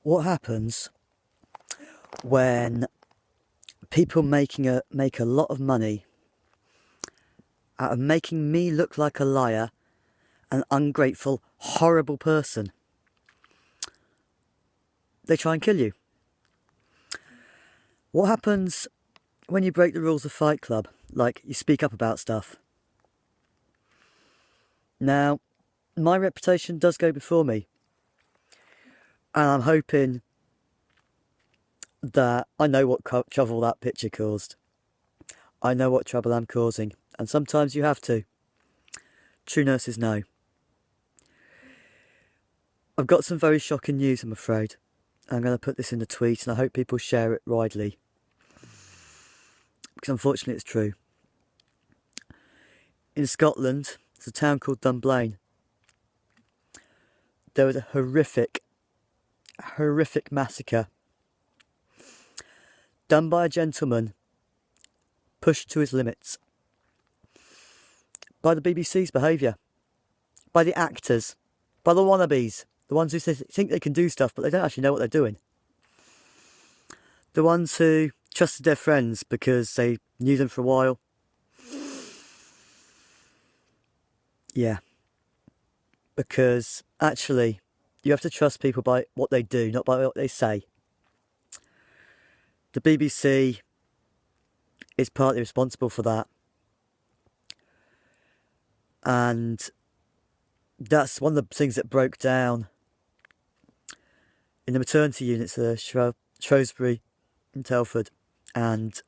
What happens when people make a lot of money out of making me look like a liar, an ungrateful, horrible person? They try and kill you. What happens when you break the rules of Fight Club? Like, you speak up about stuff. Now, my reputation does go before me. And I'm hoping that I know what trouble that picture caused. I know what trouble I'm causing. And sometimes you have to. True nurses know. I've got some very shocking news, I'm afraid. I'm going to put this in the tweet and I hope people share it widely. Because unfortunately it's true. In Scotland, there's a town called Dunblane. There was a horrific massacre done by a gentleman pushed to his limits by the BBC's behaviour, by the actors, by the wannabes, the ones who think they can do stuff but they don't actually know what they're doing, the ones who trusted their friends because they knew them for a while. Yeah, because actually you have to trust people by what they do, not by what they say. The BBC is partly responsible for that. And that's one of the things that broke down in the maternity units at Shrewsbury and Telford. And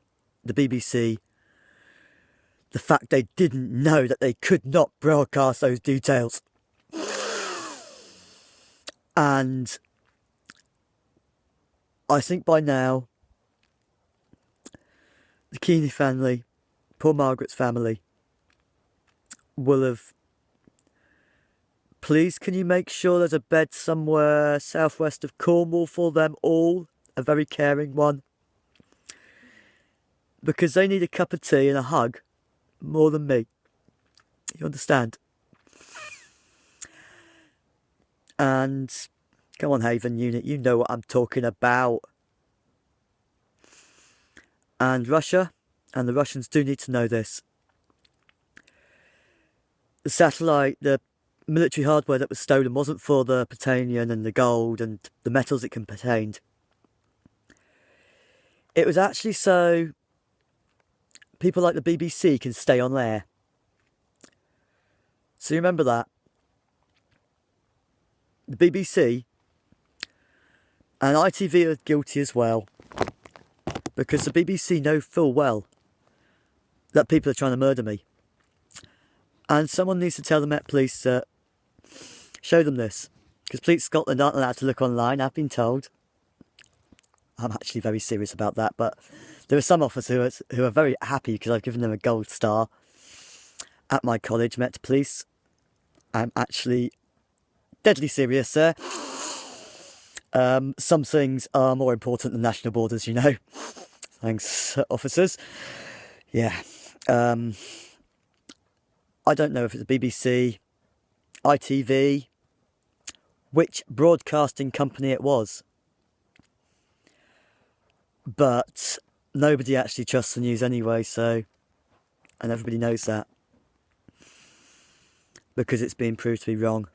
the BBC, the fact they didn't know that they could not broadcast those details. And I think by now, the Keeney family, poor Margaret's family, will have... Please, can you make sure there's a bed somewhere southwest of Cornwall for them all? A very caring one. Because they need a cup of tea and a hug more than me. You understand? And come on, Haven Unit, you know what I'm talking about. And Russia, and the Russians do need to know this. The satellite, the military hardware that was stolen wasn't for the plutonium and the gold and the metals it contained. It was actually so people like the BBC can stay on air. So you remember that. The BBC and ITV are guilty as well, because the BBC know full well that people are trying to murder me. And someone needs to tell the Met Police, show them this. Because Police Scotland aren't allowed to look online, I've been told. I'm actually very serious about that, but there are some officers who are very happy because I've given them a gold star at my college, Met Police. I'm actually deadly serious, sir. Some things are more important than national borders, you know. Thanks, officers. Yeah. I don't know if it's the BBC, ITV, which broadcasting company it was. But nobody actually trusts the news anyway, so... And everybody knows that. Because it's been proved to be wrong.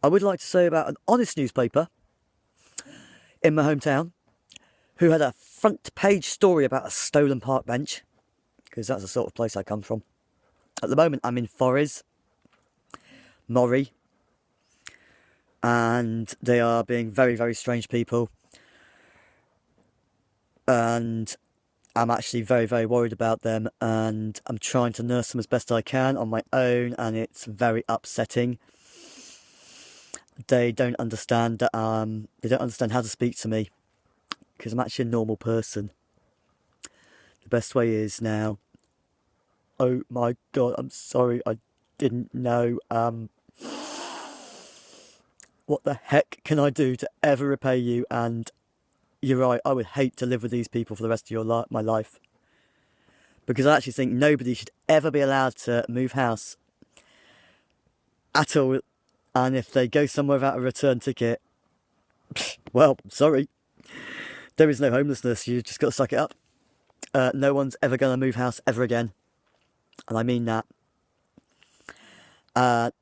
I would like to say about an honest newspaper in my hometown who had a front page story about a stolen park bench, because that's the sort of place I come from. At the moment I'm in Forres, Moray, and they are being very, very strange people. And I'm actually very, very worried about them, and I'm trying to nurse them as best I can on my own, and it's very upsetting. They don't understand that they don't understand how to speak to me, because I'm actually a normal person. The best way is now, oh my God, I'm sorry, I didn't know. What the heck can I do to ever repay you? And you're right, I would hate to live with these people for the rest of my life. Because I actually think nobody should ever be allowed to move house at all. And if they go somewhere without a return ticket, Well, sorry. There is no homelessness. You just got to suck it up. No one's ever going to move house ever again. And I mean that. And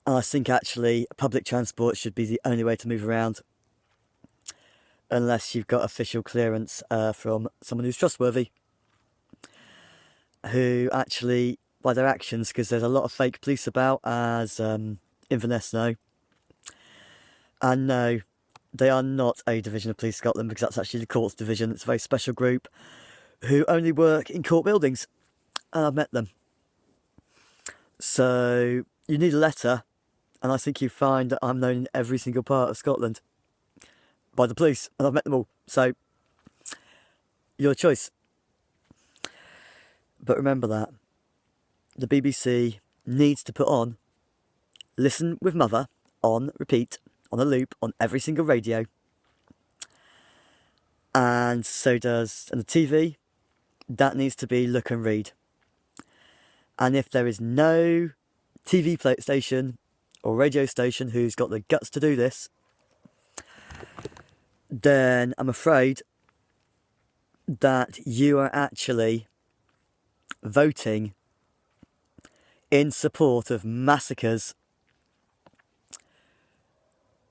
I think actually public transport should be the only way to move around. Unless you've got official clearance from someone who's trustworthy. Who actually, by their actions, because there's a lot of fake police about, as Inverness know. And no, they are not a division of Police Scotland, because that's actually the courts division. It's a very special group who only work in court buildings. And I've met them. So you need a letter, and I think you find that I'm known in every single part of Scotland by the police, and I've met them all. So your choice. But remember that the BBC needs to put on Listen with Mother on repeat, on a loop, on every single radio. And so does, and the TV, that needs to be Look and Read. And if there is no TV station or radio station who's got the guts to do this, then I'm afraid that you are actually voting in support of massacres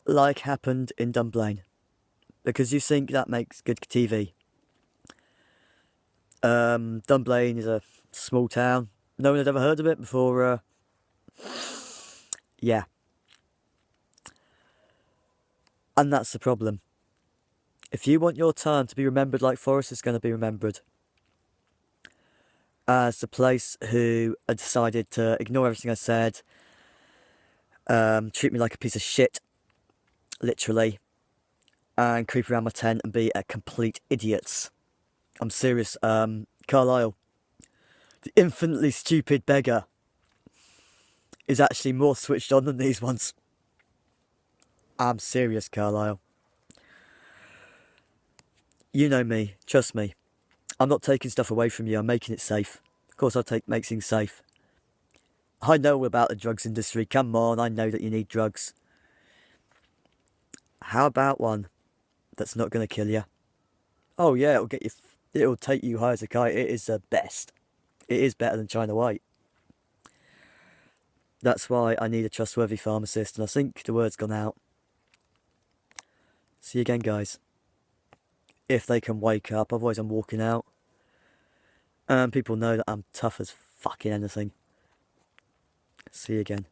like happened in Dunblane, because you think that makes good TV. Dunblane is a small town. No one had ever heard of it before. Yeah. And that's the problem. If you want your town to be remembered like Forest is going to be remembered, as the place who had decided to ignore everything I said, treat me like a piece of shit, literally, and creep around my tent and be a complete idiots. I'm serious. Carlisle, the infinitely stupid beggar, is actually more switched on than these ones. I'm serious, Carlisle. You know me, trust me. I'm not taking stuff away from you, I'm making it safe. Of course I'll make things safe. I know all about the drugs industry, come on, I know that you need drugs. How about one that's not going to kill you? Oh yeah, it'll take you high as a kite, it is the best. It is better than China White. That's why I need a trustworthy pharmacist, and I think the word's gone out. See you again, guys. If they can wake up, otherwise I'm walking out. And people know that I'm tough as fucking anything. See you again.